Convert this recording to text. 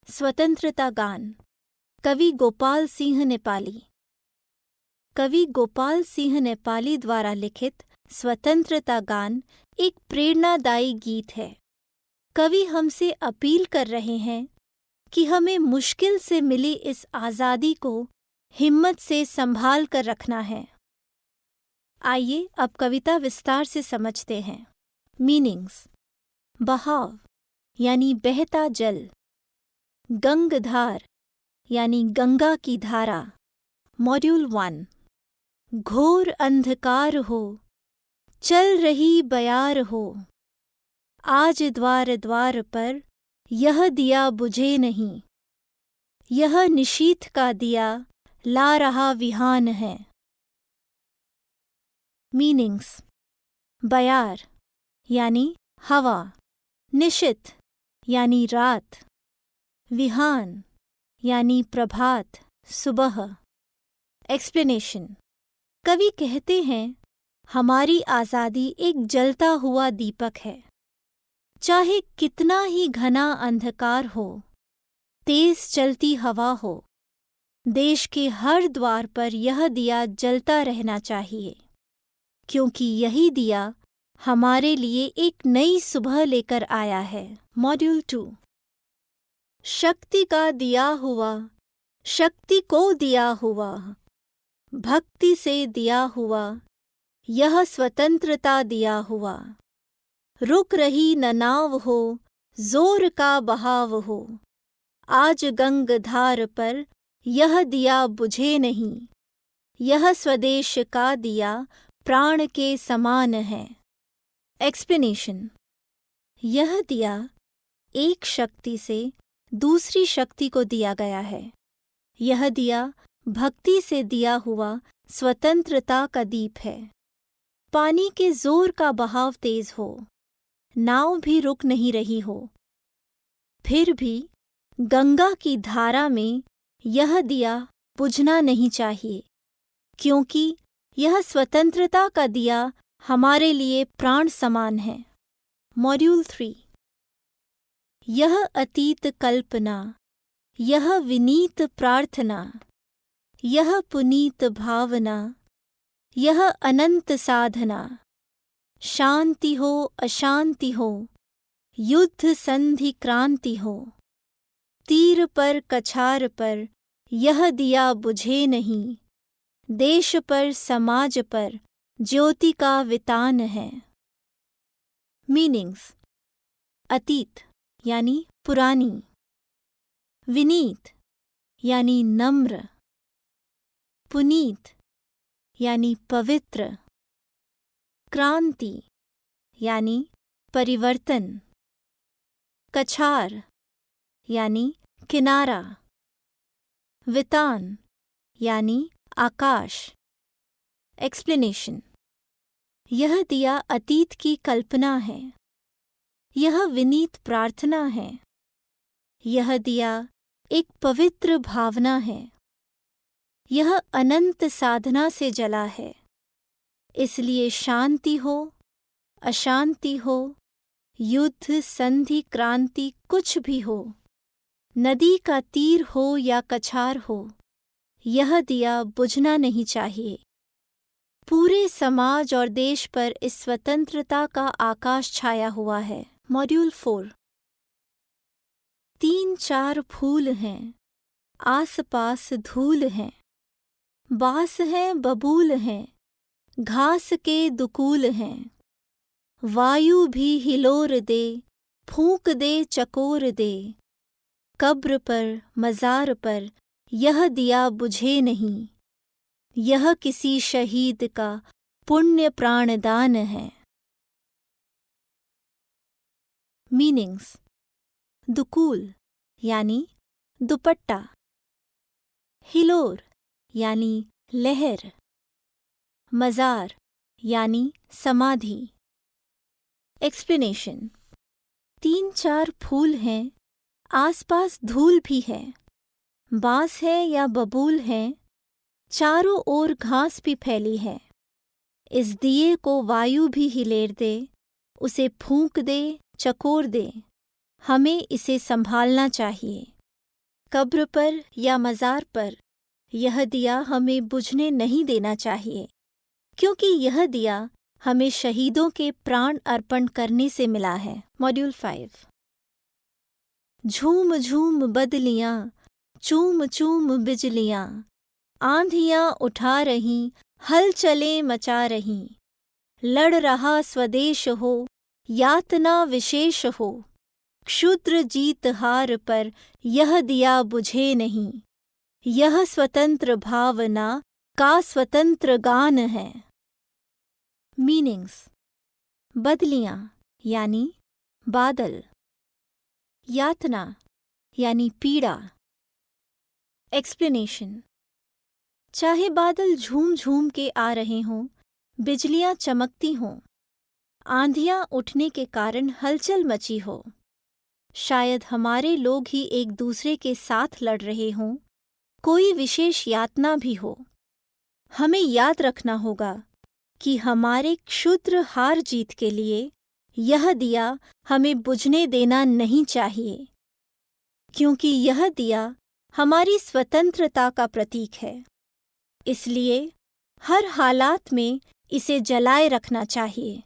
स्वतंत्रता गान। कवि गोपाल सिंह नेपाली। कवि गोपाल सिंह नेपाली द्वारा लिखित स्वतंत्रता गान एक प्रेरणादायी गीत है। कवि हमसे अपील कर रहे हैं कि हमें मुश्किल से मिली इस आज़ादी को हिम्मत से संभाल कर रखना है। आइए अब कविता विस्तार से समझते हैं। मीनिंग्स। बहाव यानी बहता जल, गंगधार यानी गंगा की धारा। मॉड्यूल 1। घोर अंधकार हो, चल रही बयार हो, आज द्वार द्वार पर यह दिया बुझे नहीं, यह निशीथ का दिया ला रहा विहान है। मीनिंग्स। बयार यानी हवा, निशिथ यानी रात, विहान यानी प्रभात, सुबह। एक्सप्लेनेशन। कवि कहते हैं, हमारी आज़ादी एक जलता हुआ दीपक है। चाहे कितना ही घना अंधकार हो, तेज चलती हवा हो, देश के हर द्वार पर यह दिया जलता रहना चाहिए, क्योंकि यही दिया हमारे लिए एक नई सुबह लेकर आया है। मॉड्यूल 2। शक्ति का दिया हुआ, शक्ति को दिया हुआ, भक्ति से दिया हुआ, यह स्वतंत्रता दिया हुआ। रुक रही न नाव हो, जोर का बहाव हो, आज गंगधार पर यह दिया बुझे नहीं, यह स्वदेश का दिया प्राण के समान है। एक्सप्लेनेशन। यह दिया एक शक्ति से दूसरी शक्ति को दिया गया है। यह दिया भक्ति से दिया हुआ स्वतंत्रता का दीप है। पानी के जोर का बहाव तेज हो, नाव भी रुक नहीं रही हो, फिर भी गंगा की धारा में यह दिया बुझना नहीं चाहिए, क्योंकि यह स्वतंत्रता का दिया हमारे लिए प्राण समान है। मॉड्यूल 3। यह अतीत कल्पना, यह विनीत प्रार्थना, यह पुनीत भावना, यह अनंत साधना। शांति हो अशांति हो, युद्ध संधि क्रांति हो, तीर पर कछार पर यह दिया बुझे नहीं, देश पर समाज पर ज्योति का वितान है। मीनिंग्स। अतीत यानी पुरानी, विनीत यानी नम्र, पुनीत यानी पवित्र, क्रांति यानी परिवर्तन, कछार यानी किनारा, वितान यानी आकाश। एक्सप्लेनेशन। यह दिया अतीत की कल्पना है, यह विनीत प्रार्थना है, यह दिया एक पवित्र भावना है, यह अनंत साधना से जला है। इसलिए शांति हो अशांति हो, युद्ध संधि क्रांति कुछ भी हो, नदी का तीर हो या कछार हो, यह दिया बुझना नहीं चाहिए। पूरे समाज और देश पर इस स्वतंत्रता का आकाश छाया हुआ है। मॉड्यूल 4। 3-4 फूल हैं, आस पास धूल हैं, बास हैं बबूल हैं, घास के दुकूल हैं, वायु भी हिलोर दे, फूंक दे चकोर दे, कब्र पर मजार पर यह दिया बुझे नहीं, यह किसी शहीद का पुण्य प्राणदान है। मीनिंग्स। दुकूल यानी दुपट्टा, हिलोर यानी लहर, मजार यानी समाधि। एक्सप्लेनेशन। 3-4 फूल हैं, आसपास धूल भी है, बांस है या बबूल है, चारों ओर घास भी फैली है। इस दिए को वायु भी हिलेर दे, उसे फूंक दे चकोर दे, हमें इसे संभालना चाहिए। कब्र पर या मज़ार पर यह दिया हमें बुझने नहीं देना चाहिए, क्योंकि यह दिया हमें शहीदों के प्राण अर्पण करने से मिला है। मॉड्यूल 5। झूम झूम बदलियां, चूम चूम बिजलियां, आंधियां उठा रहीं, हलचलें मचा रहीं। लड़ रहा स्वदेश हो, यातना विशेष हो, क्षुद्र जीत हार पर यह दिया बुझे नहीं। यह स्वतंत्र भावना का स्वतंत्र गान है। मीनिंग्स: बदलियां यानी बादल, यातना यानी पीड़ा। एक्सप्लेनेशन: चाहे बादल झूम झूम के आ रहे हों, बिजलियां चमकती हों, आंधियां उठने के कारण हलचल मची हो, शायद हमारे लोग ही एक दूसरे के साथ लड़ रहे हों, कोई विशेष यातना भी हो, हमें याद रखना होगा कि हमारे क्षुद्र हार जीत के लिए यह दिया हमें बुझने देना नहीं चाहिए, क्योंकि यह दिया हमारी स्वतंत्रता का प्रतीक है। इसलिए हर हालात में इसे जलाए रखना चाहिए।